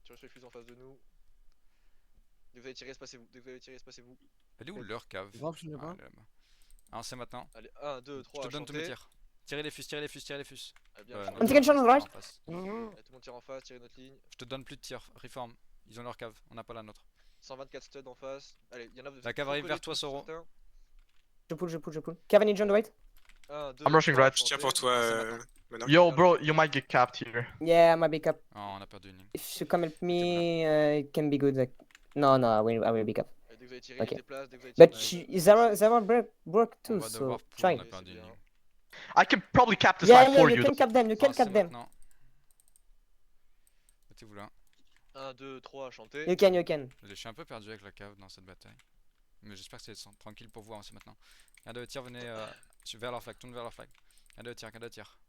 Tirez sur les fusils en face de nous. Dès que vous allez tirer, espacez-vous. Dès que vous allez tirer, espacez-vous. Elle est où leur cave? Drop, je ne Ah, pas. elle est là-bas. Avancez maintenant. Allez, 1, 2, Je 3, te donne tous mes chanter. tirs. Tirez les fus, tirez les fus, tirez les fus. Allez, bien, Ouais, chanter. non, I'm taking shot on the right. en face. Allez, tout le monde tire en face, tirez notre ligne. Je te donne plus de tirs. Reform. Ils ont leur cave, on n'a pas la nôtre. 124 studs en face. Allez, il y en a. La cave arrive vers toi, Soro. Je pull, je pull, je pull. Kevin and John, wait. 1, 2, I'm rushing right. Je tiens pour toi, maintenant. Yo, bro, you might get capped here. Yeah, my backup. Oh, on a perdu une ligne. If you come help me, it can be good. Like, no, no, I will back up. Dès que vous allez tirer, Ok. il se déplace. Dès que vous allez But tirer. Zara broke On too, va so devoir pull, try. on a perdu une ligne. I can probably cap this Yeah, line yeah, for you you. can cap them, you can Avancez cap them. maintenant. Mettez-vous là. 1, 2, 3, chanter. You can, you can. Je suis un peu perdu avec la cave dans cette bataille. Mais j'espère que c'est tranquille pour vous, avancez maintenant. Garde de tir, venez vers leur flag, tourne vers leur flag. Garde de tir, garde de tir.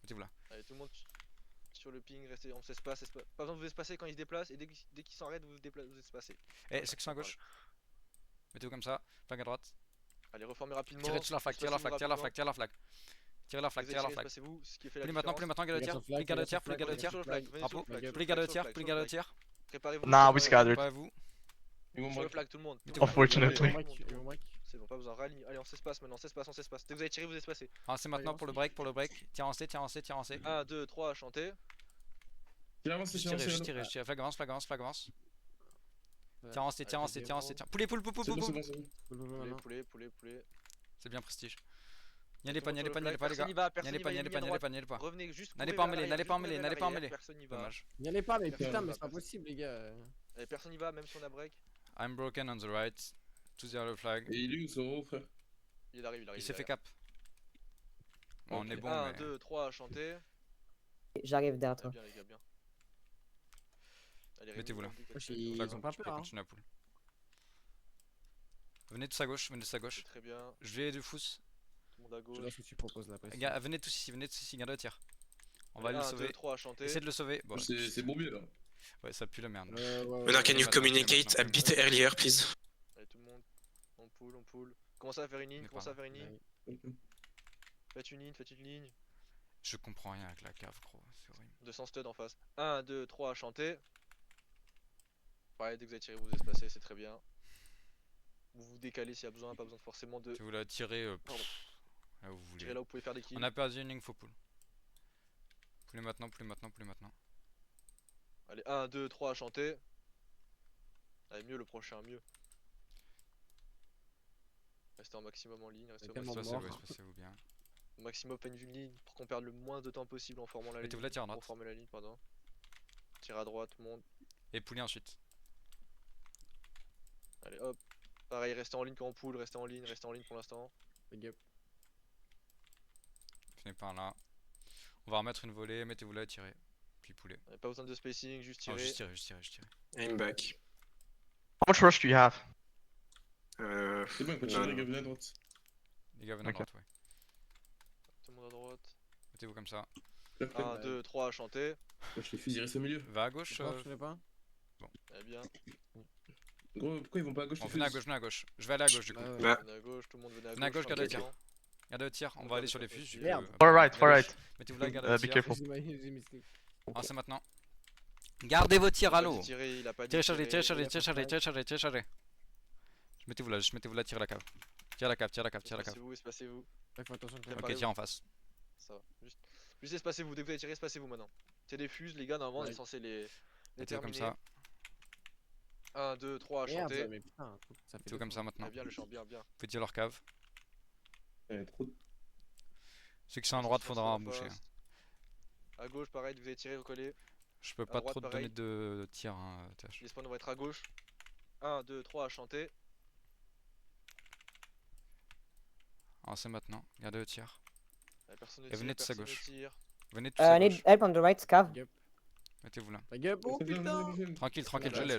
Mettez-vous là. Allez, tout le monde sur le ping, restez, on s'espace. Pas besoin de vous espacer quand ils se déplacent. Et dès qu'ils s'arrêtent, vous vous espacez. Eh, section à gauche. Mettez-vous comme ça, flag à droite. Allez, reformez rapidement. Tirez sur leur flag, tirez leur flag, tirez leur flag, tirez leur flag. Tirez leur flag, tirez leur flag. Espacez-vous, ce qui fait la Plus maintenant, différence. garde de tir. Plus garde de tir, plus garde de Venez tir. sur le flag, venez sur Drapeau. le flag. Plus garde de tir, plus garde de tir. Préparez-vous. Nah, we préparez-vous. scattered. Pas à vous. Ils vont Sur le break. flag, tout le monde. Mettez-vous là. Unfortunately. Ils vont break. C'est bon, pas besoin. Raligne. Allez, on s'espace maintenant. On s'espace. Dès que vous allez tirer, vous espacez. Ah, c'est maintenant pour le break, Tire en C, tire en C, tire en C. 1, 2, 3, chanter. Il avance, Je il avance, tire, je tire. Flag avance, flag avance, flag avance. Ouais. Tire en C, tire en C, tire en C, tire. Poulet, poule, poule, poule, C'est bon, c'est poule. bon, c'est bon. Poulet. C'est bien prestige. N'y allez pas, n'y allez pas, n'y allez pas, les Personne gars. y va, N'y personne allez y pas, va. n'y allez pas, n'y allez pas, n'y allez pas. Revenez juste. N'allez courez pas en vers mêlée, l'arrière, n'allez pas en juste mêlée, courez n'allez vers pas en l'arrière, mêlée. Personne y va. Dommage. N'y allez pas, mais Putain, putain, mais ouais, c'est pas ouais. possible, les gars. Allez, personne y va, même si on a break. I'm broken on the right. To the yellow flag. Et il est où, Zoro, frère? Il arrive. Il s'est fait cap. Bon, on est bon, 1, mais. 2, 3, chanter. J'arrive derrière toi. Bien, les gars, bien. Allez, Mettez-vous là. Wesh, ils ont pas Je peux peur. Hein. continuer la poule. Venez tous à gauche, venez tous à gauche. Très bien. Je vais de fous. Tout le monde à Je vois gauche. ce que tu proposes là. Gars, venez tous ici, garde le tir. On va Allez, le 1, 2, sauver. 3, chanter. Essayez de le sauver. Bon, C'est bourbier, là. ouais, ça pue la merde. Menor, can you maintenant, communicate a maintenant, bit earlier, please? Allez, tout le monde. On poule. Commencez à faire une ligne, Mais commencez à pardon. faire une ligne. Faites une ligne. Je comprends rien avec la cave, gros. C'est horrible. 200 stud en face. 1, 2, 3, chanter. Pareil, dès que vous avez tiré, vous espacez, c'est très bien. Vous vous décalez s'il y a besoin, pas besoin forcément de Si vous la tirez, Pardon. là où vous voulez. tirer là où vous pouvez faire des kills. On a perdu une ligne, faut pull. Poulet maintenant, poulet maintenant, poulet maintenant. Allez, 1, 2, 3, chanter. Allez, mieux le prochain, mieux. Restez en maximum en ligne, restez au Tellement maximum. mort. Espacez-vous bien. Au maximum, faites une ligne pour qu'on perde le moins de temps possible en formant la ligne. Mettez-vous là, tire à Pour droite. former la ligne, pardon. Tire à droite, monte. Et poulet ensuite. Allez, hop. Pareil, restez en ligne quand on poule, restez en ligne pour l'instant. Big up. Venez par là. On va remettre une volée, mettez-vous là et tirez. Puis poulet. Pas besoin de spacing, juste Non, tirer. juste tirer. I'm back. How much rush do you have? C'est bon, il peut tirer, les gars, venez à droite. Les gars, venez à Ok. droite, ouais. Tout le monde à droite. Mettez-vous comme ça. 1, 2, 3, chanter. Wesh, les fusils, restent au milieu. Va à gauche. Je connais pas. Allez, bien. Gros, pourquoi ils vont pas à gauche? On les venez à fuses gauche, venez à gauche. Je vais aller à gauche du coup. Ouais, ouais. Bah, Venez à gauche, tout le monde venez à gauche. Venez à gauche, garde le tir. tranquillement. Garde le tir, on va aller sur les fuses. Merde. Far right, à far gauche. right. Mettez-vous là, garde Be le tir. careful. J'ai mis stick. Avancez maintenant. Gardez vos tirs, Il a pas allô. dit tirer, il a pas dit Tirez chargé, tirer. tirez chargé. Mettez-vous là, tirez la cave. Tire la cave. Espacez-vous. Ouais, faut attention. Ok, tire en face. Ça va. Juste espacez-vous. Dès que vous allez tirer, espacez-vous maintenant. C'est des fuses, les gars, normalement, on est Ouais. censé les Mettez-vous comme terminer. ça. 1, 2, 3, Merde, chanter. mais putain, ça fait Mettez-vous comme ça Ah, maintenant. bien le champ, bien. Vous pouvez tirer leur cave. Trop. Ceux qui sont à droite, Attention, faudra sur en la boucher. face. À gauche, pareil, vous allez tirer, recoller. Je peux À pas droite, trop te pareil. donner de tir, hein, TH. Les spawns vont être à gauche. 1, 2, 3, chanter. Avancez maintenant, gardez le tir. Personne ne Et tire, venez tous à personne ne gauche. tire. Venez tous à Need gauche. help on the right, Scav. Mettez-vous là. Big up. Oh putain. Tranquille, je l'ai.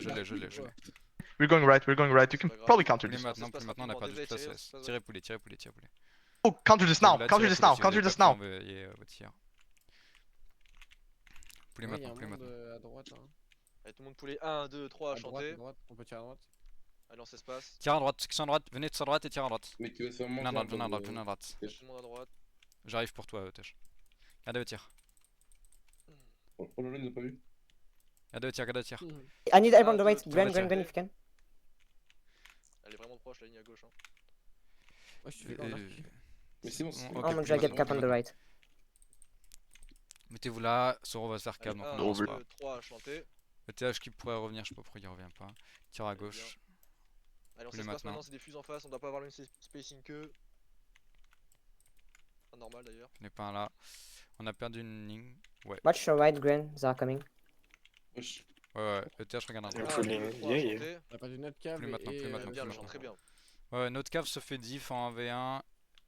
We're going right. You C'est can pas grave. probably counter Poulet this. maintenant, passe on a rapidement, perdu de dès que vous place. allez tirer, Tirez poulet. Oh, counter this now. Mettez-vous là, Counter tirez this now. poulet, Counter si vous this êtes pas now. envoyé vos tirs. Poulet Ouais, y a maintenant, un poulet monde maintenant. à droite. Hein. Allez, tout le monde poulet. 1, 2, 3, À droite, à chanter. droite. On peut tirer à droite. Allez, on s'espace. Tire à droite, ceux qui sont à droite, venez tous à droite et tirez à droite. Mais tu vas se faire Venez manquer. à droite, venez à en droite, termes venez à droite. Tout le monde à droite. J'arrive pour toi, Tesh. Gardez le tir. Oh là là, ils nous ont pas vu. Gardez le tir. I need help on the 1, right. 2, Gren, 3, if you can. Elle est vraiment proche, la ligne à gauche. Hein. Ouais, je te fais quoi là Mais c'est bon, c'est Ok, bon. Oh, mon plus dieu, I get maintenant, cap plus on the maintenant. right. Mettez-vous là, Soro va se faire Allez, cam, donc 1, on avance 2, pas. 3, chanter. Le TH qui pourrait revenir, je sais pas pourquoi il revient pas. Tire à Très bien. gauche. Allez, on Poulet s'espace maintenant. maintenant, c'est des fuses en face, on doit pas avoir le même spacing que. Pas normal d'ailleurs. On est pas là. On a perdu une ligne. Ouais, Watch your right, Gren. They are coming. Wesh. ouais. Le TH regarde un Un peu. full ligne. Yeah. On a pas du net cave. Plus maintenant, plus et, maintenant, Bien le plus champ, maintenant. très bien. Ouais, notre cave se fait diff en 1v1.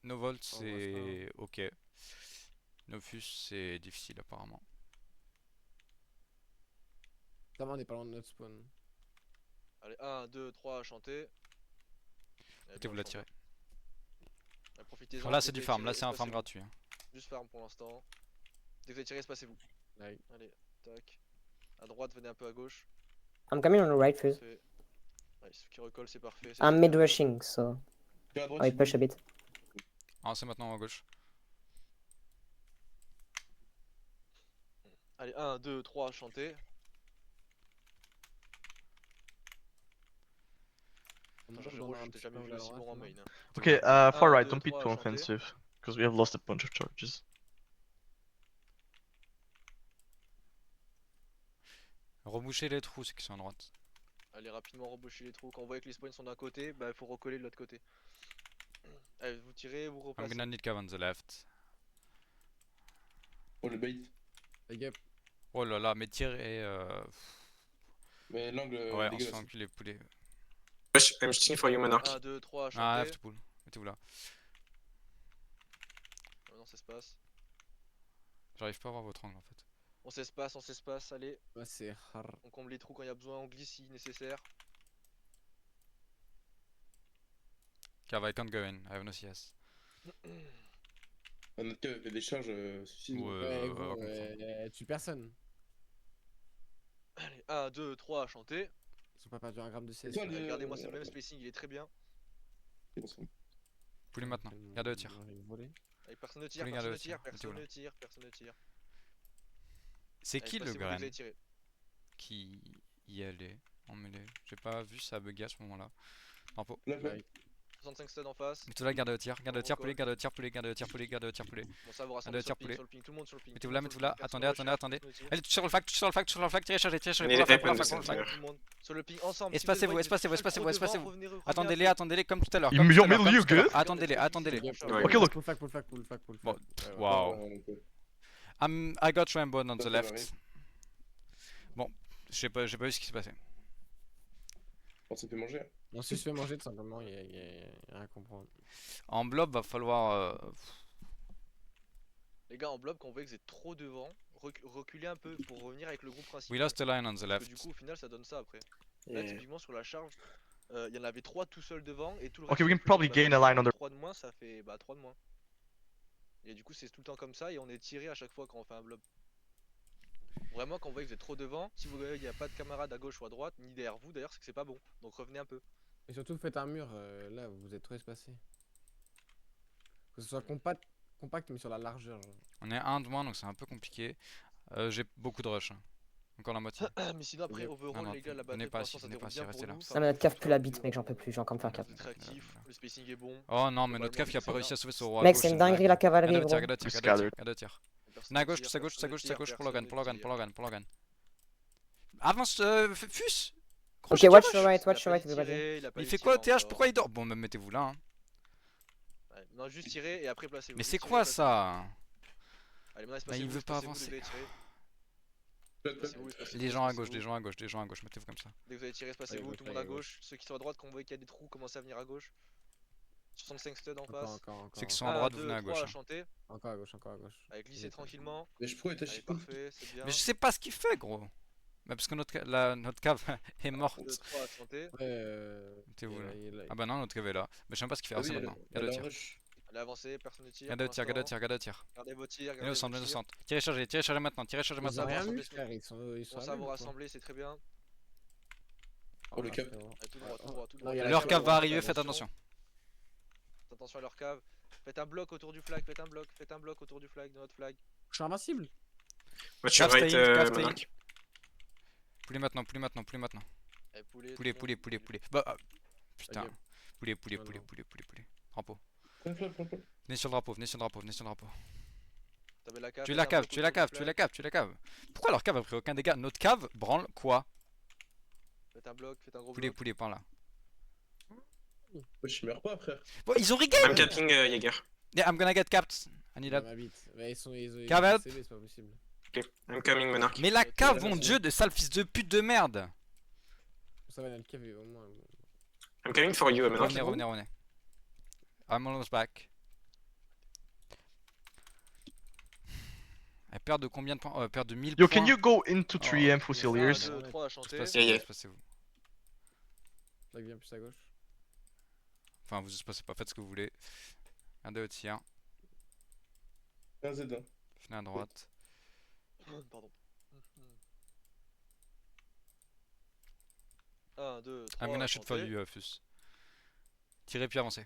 No volt Oh, c'est ok. No fus c'est difficile apparemment. Ça va, on est pas loin de notre spawn. Allez, 1, 2, 3, chanter. Allez, Mettez-vous bien là le champ. tirer. Allez, profitez-en. Bon, là dès c'est que du vous farm, allez là tirer, c'est un farm espacez-vous. gratuit. Hein. Juste farm pour l'instant. Dès que vous allez tirer, espacez-vous. Ouais. Allez, tac. À droite, venez un peu à gauche. I'm coming on the right, fuse. Parfait. Ouais, ceux qui recollent, c'est parfait. c'est I'm super. mid rushing, so Tiens à droite. I push a bit. Ah c'est maintenant à gauche. Allez, 1, 2, 3, chanter. On Enfin, marche Géraud, dans un je t'ai petit jamais angle vu à aussi droite, bon en là. main. Hein. Okay, far Un, right, deux, don't be trois, too chanter. offensive. Because we have lost a bunch of charges. Reboucher les trous, ceux qui sont à droite. Allez rapidement reboucher les trous. Quand on voit que les spawns sont d'un côté, bah il faut recoller de l'autre côté. Allez, vous tirez, vous I'm replacez. gonna need cav on the left. Oh, le bait. Les gars, Oh là là, mais tirer. Mais l'angle Ouais, on se fait dégueulasse. enculer, poulet. Wesh, I'm shooting for you, Monarch. 1, 2, 3, Ah, chanter. have to pull. Mettez-vous là. Maintenant ça se passe. J'arrive pas à voir votre angle en fait. On s'espace, allez. ouais, c'est hard. On comble les trous quand il y a besoin, on glisse si nécessaire. Cav, I can't go in, I have no CS. Notre cas fait des charges suicides. Ouais, Ouais, on va gros, comprendre. tue personne. Allez, 1, 2, 3, chanter. Ils ont pas perdu un gramme de CS. Toi, là. le- Regardez-moi, c'est le même spacing, il est très bien. C'est bon, c'est bon. Poulet maintenant, Tellement- garde le tir. j'aurais volé. Allez, personne ne tire, Tous les personne gars ne le tirent, tire, personne mettez-vous ne tire, personne ne tire. C'est Allez, qui le placez-vous dès que vous grain avez tiré. qui y allait en mêlée? J'ai pas vu ça bugger à ce moment-là. Drapeau. Là, là. Ouais. 65 studs en face. Mettez-vous là, garde le tir, garde le tir, Record. poulet, garde le tir, poulet, garde le tir, poulet, garde le tir, poulet. Bon, ça vous rassemble Allez, sur le tire ping, poulet. sur le ping, tout le monde sur le ping. Mettez-vous tout là, le monde mettez-vous sur le là, ping, personne attendez, ne attendez, recharge, personne ne tire. Allez, touche sur le flag, touche sur le flag, touche sur le flag, tirez, chargez, tirez, chargez, Mais pour la les flag, pour la weapons, flag, pour le c'est flag. Tout le monde sur le ping ensemble. Espacez-vous, Si espacez-vous, voyez que espacez-vous, trop devant, espacez-vous. revenez, revenez Attendez-les, un peu. attendez-les comme tout à l'heure. In comme tout à your l'heure, middle, comme you tout à l'heure. good? Attendez-les, attendez-les. Ouais, Ok, look. Pull flag, pull flag, pull flag, pull flag. Bon, Ouais, ouais. Wow. Ouais, on peut. I got Rainbow on the Ça left. m'arrive. Bon, j'ai pas vu ce qui s'est passé. On s'est fait manger. On se fait manger tout simplement, il y a rien à comprendre. En blob, va falloir. Les gars, en blob, quand on voit que vous êtes trop devant, reculez un peu pour revenir avec le groupe principal. We lost a line on the Parce left. que du coup, au final, ça donne ça après. Là, Yeah. typiquement, sur la charge, il y en avait 3 tout seuls devant et tout le Okay, reste. we can probably gain a line on the. 3 de moins, ça fait 3 de moins. Et du coup, c'est tout le temps comme ça et on est tiré à chaque fois quand on fait un blob. Vraiment, quand vous voyez que vous êtes trop devant, si vous voyez qu'il n'y a pas de camarade à gauche ou à droite, ni derrière vous d'ailleurs, c'est que c'est pas bon. Donc revenez un peu. Et surtout, faites un mur, là, vous êtes trop espacé. Que ce soit compact, mais sur la largeur. Genre. On est un de moins, donc c'est un peu compliqué. J'ai beaucoup de rush. Hein. Encore la moitié. Mais sinon, après, overall, non, les gars, la venez bataille pas pour ici, l'instant, ça venez pas déroule ici, bien restez pour là. nous. Ça me cave plus la bite, mec, j'en peux plus, j'ai encore me faire cap. Vous êtes réactif, le spacing est bon. Oh non, mais notre caf, il a pas Globalement, réussi à sauver son roi. Mec, c'est une dinguerie la cavalerie, Garde le gros. tir, garde le tir, Just garde le tir, gathered. garde le tir. Personne Na ne gauche, tire, sa gauche, sa personne ne gauche, sa tire, gauche, pour personne Logan, ne pour Logan, tire. pour Logan, pour Logan. Avance, Fus! Ok, Crochet, watch rush. your right, watch Il a your right, pas everybody. tiré, il a pas Il eu fait tiré quoi au TH? encore. Pourquoi il dort? Bon, bah mettez-vous là. Hein. Ouais, non, juste tirer et après placez-vous. Mais Juste c'est tirer, quoi placez-vous. ça? Allez, maintenant, Bah, il espacez-vous, veut pas espacez-vous, avancer. dès que vous avez tiré. Peut-être, Espacez-vous, espacez-vous, Les gens à gauche, espacez-vous. les gens à gauche, les gens à gauche, mettez-vous comme ça. Dès que vous avez tiré, espacez-vous, Ouais, tout le monde à ouais, gauche. Ceux qui sont à droite, quand vous voyez qu'il y a des trous, commencez à venir à gauche. 65 studs en Encore, face. encore. Ceux qui sont à droite, vous venez à 3 gauche. à Hein. chanter. Encore à gauche, encore à gauche. Allez, glissez tranquillement. Mais je pourrais être Allez, parfait, c'est bien. Mais je sais pas ce qu'il fait, gros. Bah, parce que notre cave est morte. 2, 3 à chanter. Ouais, Mettez-vous là. il est là. Ah bah non, notre cave est là. Mais je sais même pas ce qu'il fait. Ah, c'est maintenant. Garde le tir. Allez, avancez, personne ne tire. Garde le pour tir, garde le l'instant. tir, garde le tir. Gardez vos tirs, Venez au gardez centre, vos venez au tirs. centre. Tirez chargez maintenant, tirez chargez Ils ont maintenant. rien rassemblez, vu, frère, ils sont Bon, à ça la vous même, rassembler, c'est très bien. Oh, le cap. frérot. Allez, tout droit, tout droit, tout Non, droit. il y a la Leur cave, cave ouais, va ouais, arriver, faites attention. Attention à leur cave. Faites un bloc autour du flag, faites un bloc autour du flag, de notre flag. Je suis invincible. Watch your Cave right, stay in, cave stay in. Monarch. Poulet maintenant, poulet maintenant, poulet maintenant. Allez, poulet, Poulet, tout le poulet, monde, poulet, poulet. Bah, putain. Ok. Poulet, poulet, Oh poulet, non. poulet, poulet, poulet. Drapeau. Prends le flag, prends le flag. Venez sur le drapeau, venez sur le drapeau, venez sur le drapeau. T'avais la cave. Tu es faites la un cave, bloc tu es la autour du cave, tu es flag. la cave, tu es la cave. Pourquoi leur cave a pris aucun dégât? Notre cave branle quoi? Faites un bloc, faites un gros Poulet, bloc. poulet, par là. Ouais, je meurs pas, frère. Bon, ils ont I'm regain! capping Jaeger. Yeah, I'm gonna get capped. I need Ouais, help. ma bite. Mais ils Cave ont help. CB, c'est pas possible. Okay, I'm coming, Monarch. Mais la Ok, cave, là, mon c'est dieu, de sale fils de pute de merde! Ça va, notre cave est au moins. I'm coming for you, Monarch. Revenez, revenez, revenez. I'm almost back. Elle perd de combien de points? Elle perd de 1000 Yo, points. can you go into Oh, 3M 1, Fusiliers? 2, 3 à chanter. Espacez-vous, Yeah, yeah. espacez-vous. Là, vient plus à gauche. Enfin, vous espacez pas, faites ce que vous voulez. Regardez au tir. Un Z1. Venez à droite. Pardon. 1, 2, 3. I'm gonna shoot for you, Fus. Tirez puis avancez.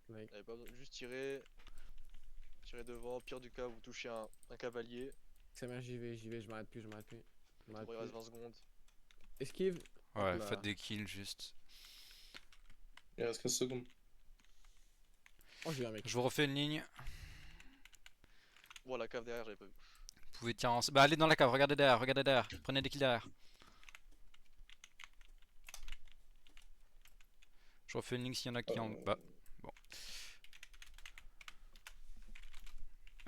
Mec. Allez, pas besoin, juste tirer. Tirez devant, pire du cas, vous touchez un cavalier. Ça m'a, j'y vais, je m'arrête plus, je m'arrête plus. Je m'arrête Bon, il reste plus. 20 secondes. Esquive. Ouais, Hop là. faites des kills juste. Il reste 15 secondes. Oh, j'ai eu un mec. Je vous refais une ligne. Bon, la cave derrière, j'avais pas vu. Vous pouvez tirer en... Bah allez dans la cave, regardez derrière, regardez derrière. Prenez des kills derrière. Je refais une ligne s'il y en a qui en bas. Bon.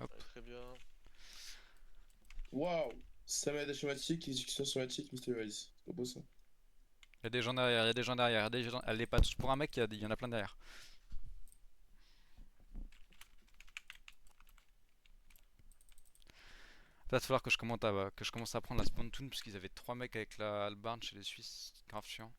Hop. Ouais, très bien. Waouh! Stamina schématique, exécution schématique, Mysterious. C'est pas beau ça. Il y a des gens derrière, il y a des gens derrière, il y a des gens... Elle est pas tous pour un mec, il y en a plein derrière. Là, il va falloir que je commence à prendre la spawn toon parce qu'ils avaient 3 mecs avec la hallebarde chez les Suisses. Grave chiant.